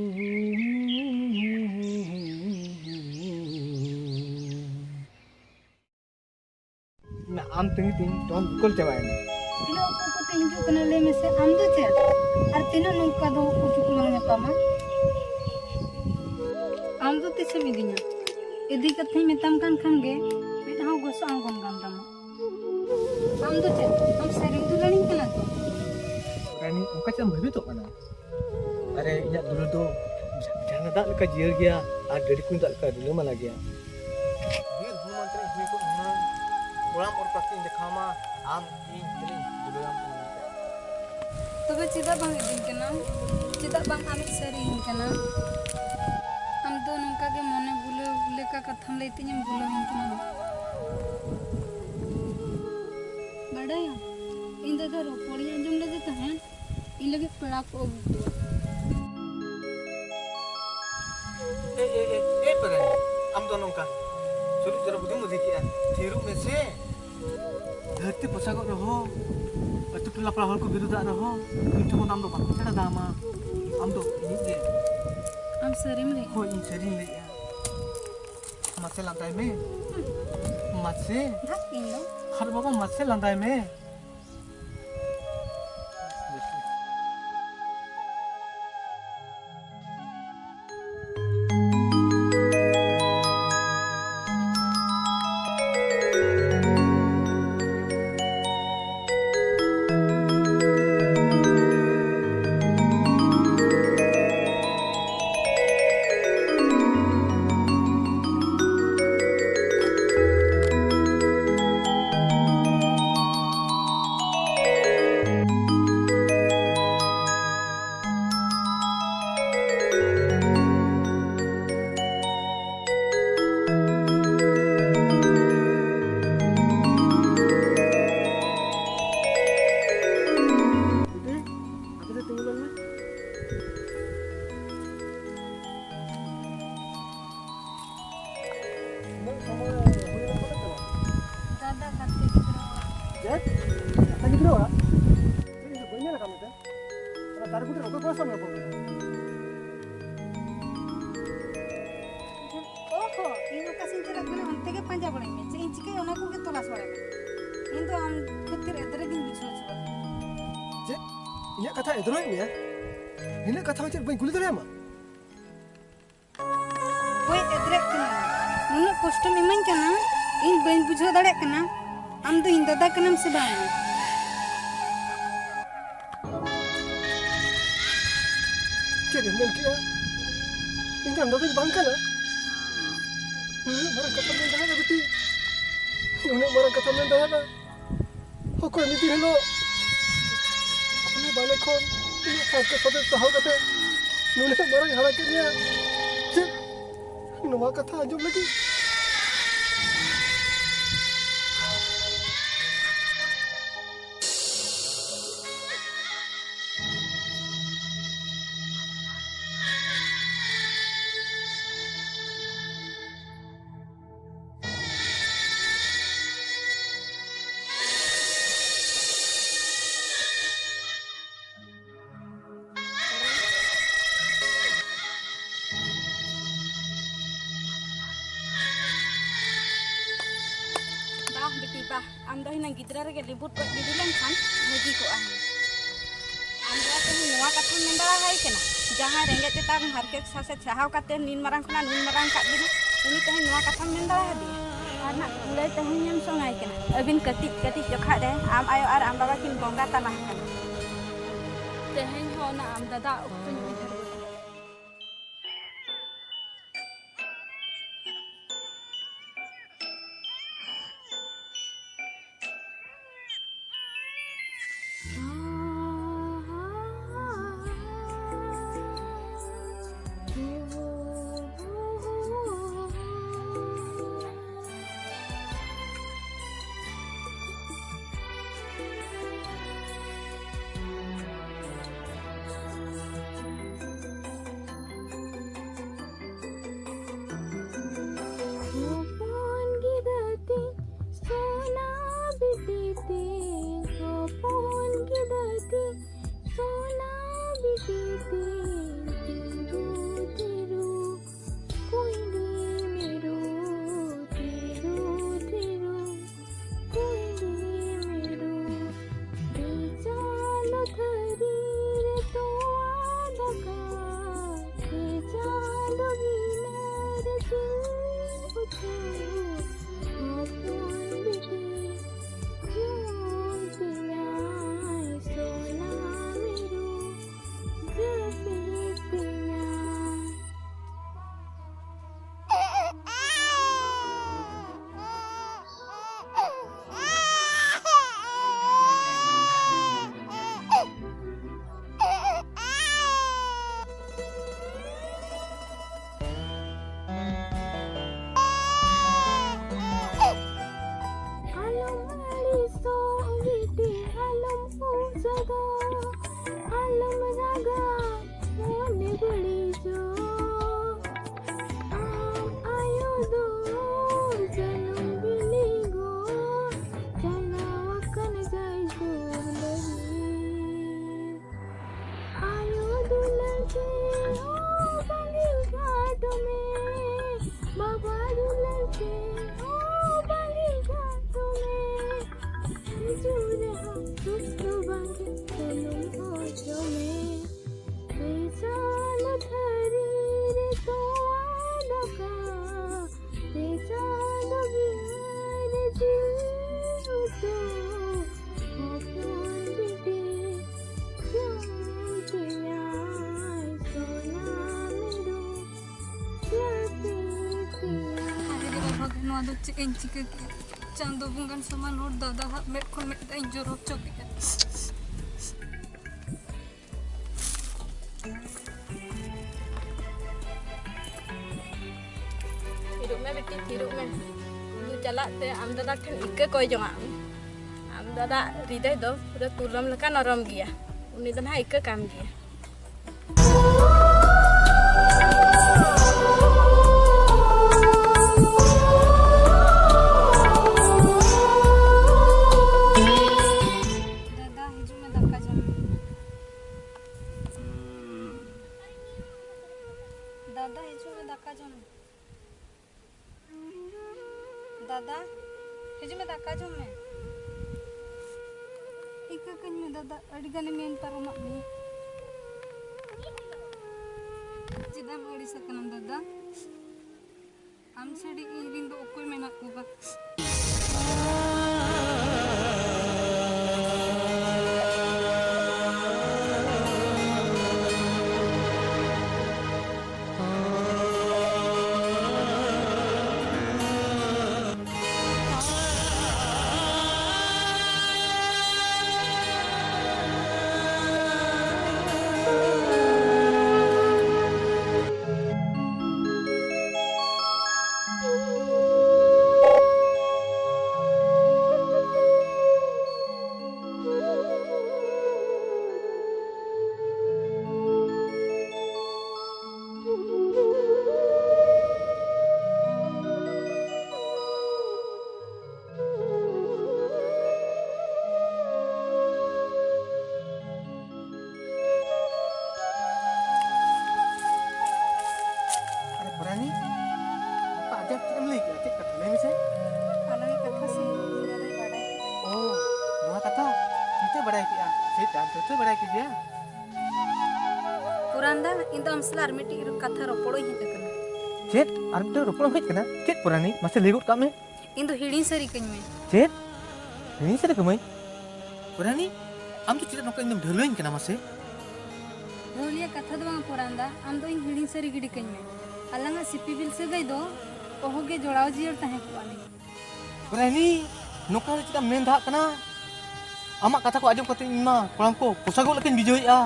आम तंगी तीन तो बुकल चाबायना तीना को हिजू कना ले में से आम दो चेद और तीना नौका दो कुछ को लंग पामा आम दो तिसे मिदिया इदी कथे मेताम कान खानगे मिठाव गोसो आंगन गान दामा आम दो चेद हम सेरिंग दुलानी कना तो रानी उनका चम भाभी तो कना अरे इया दुलु दो jangan tak lekat jier gया आ डडी कुन tak lekat dulu mana gया वीर हनुमंत्री हुई को ना उड़ाम और पत्ती दिखामा आम इन चली dulu am तबे चिदा बांग दिन कना चिदा बांग आमित सेरिंग कना हम दो नौका के मने बुले बुले का कथम लेती हम बुले हिन कना बड़ाया इन दादा रोपड़ी अंजुम लगे तहन इन लगे पड़ा को पर am दोनों का सुरु जरा बुद्धि मुझे किया थिरु में से धरती पोसागो रहो अतु टला पला हल को बिरुदा रहो इठो नाम दो बात चढ़ा दामा am दो ini दे हम सेरिंग ले हो इन सेरिंग ले मासे lantai में मासे धक इन लो हर बाबा मासे lantai में Ini kata edroy ni ya. Ini kata macam bayi kulit dia mah. Boy edrek kena. Nuna kostum iman kena. In bayi bujau dadak kena. Am tu in dadak kena sebang. Jadi mana kia? Ini am dadak bang kena. Marah kata mana dah betul. Nuna marah kata mana dah. Aku ini dia lo. बाले खोन ये साके सदे सहाव कते नुने मरई हड़ा के निया जे नवा कथा अंजुम लगी Amdo hina gidra rege libut buat didilan kan muji ko ah amdo te nuwa katun mendara hai kena jaha renge te tar harket sase chahaw kate nin marang kana nun marang kat dinu uni te nuwa katun mendara hadi anak mulai te nyam songai kena abin katik katik jokha de am ayo ar am baba kin bongga tanah kan te hen ho na am dada upun नवा दो chain चिका के चांदो बुंगन समान और दादा हाथ में खोल में दाइन जोरोक चोके हिरुक में बेटी हिरुक में नु चला ते आम दादा ठन इक्के कोई जोंगा आम दादा हृदय दो पूरा तुलम लका नरम गया उनी दो ना इक्के काम गया दादा हिजु में दाका जम में इका कन में दादा अड़ी गाने मेन पारमा में चिदाम अड़ी सकनम दादा आम छड़ी इरिन दो ओकोय मेना कोबा पुरांदा इन तो हमसला मिट्टी की कथा रोपड़ो ही तकना चेत आर मिटे रोपड़ हेज कना चेत पुरानी मासे लेगुट का में इन तो हिड़ी सरी कኝ में चेत हिड़ी सरी कमई पुरानी आम तो चेत नोका एकदम ढलोइन कना मासे ढोलिया कथा दो पुरांदा आम तो इन हिड़ी सरी गिडी कኝ में अलंगा सिपी बिल से गई दो ओहोगे जोड़ाव जियर तहे कुआनी पुरानी नोका चिता मेन धा कना आमा कथा को आजम कते इमा कोड़ाम को पोसागो लकिन बिजोइआ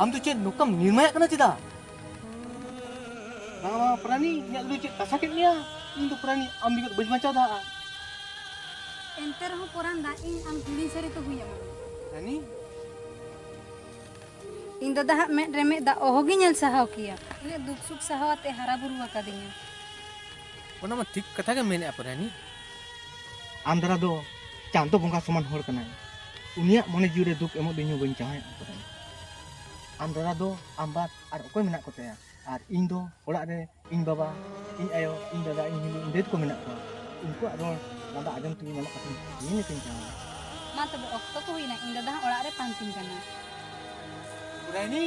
आम तो चेत नोकम निर्माया कना चिदा नामा पुरानी nya lu cek kasakitnya itu पुरानी आम बिगत बज मचा दा एंटर हो पुरांदा इन आम हिड़ी सरी तो हुया पुरानी इन दादा में रेमे दा ओहोगे नेल सहाव किया इने दुख सुख सहावते हरा बुरु वकादिया ओना मा ठीक कथा के मेने पुरानी आम दरा दो चांदो बंगा समान होड़ कना उनिया मने जीवरे दुख एमो दिनु बइन चाहे पुरानी आम दरा दो आम बात आर ओकोय मेना कोतेया आर इन दो ओड़ा रे इन बाबा इन आयो इन दादा इन हिलु इन को मेना को उनको आरो दादा आजम तुई नामा कथिन ini tin चाहे मा तब ओक्तो को हुइना इन दादा ओड़ा रे पांतिन कना पुरानी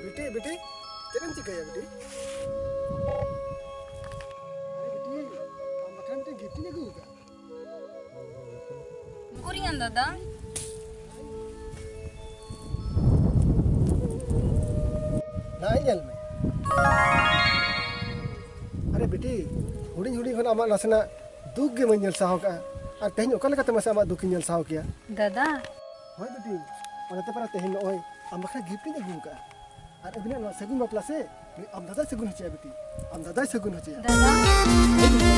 बेटे बेटे चेकन चिकाया बेटे अरे बेटी हम बखन ते गिफ्ट ने गुगा कुरियन दादा नाई जल में अरे बेटी हुडी हुडी खन आमा नसना दुख गे मन जल साहो का और तेहन ओका लगा तमसा आमा दुख जल साहो किया दादा होय बेटी ओनते पर तेहन ओय आम बखन गिफ्ट ने गुगा और अबिना सगुन बापला से आम दादा सगुन हचिया बेटी आम दादा सगुन हचिया दादा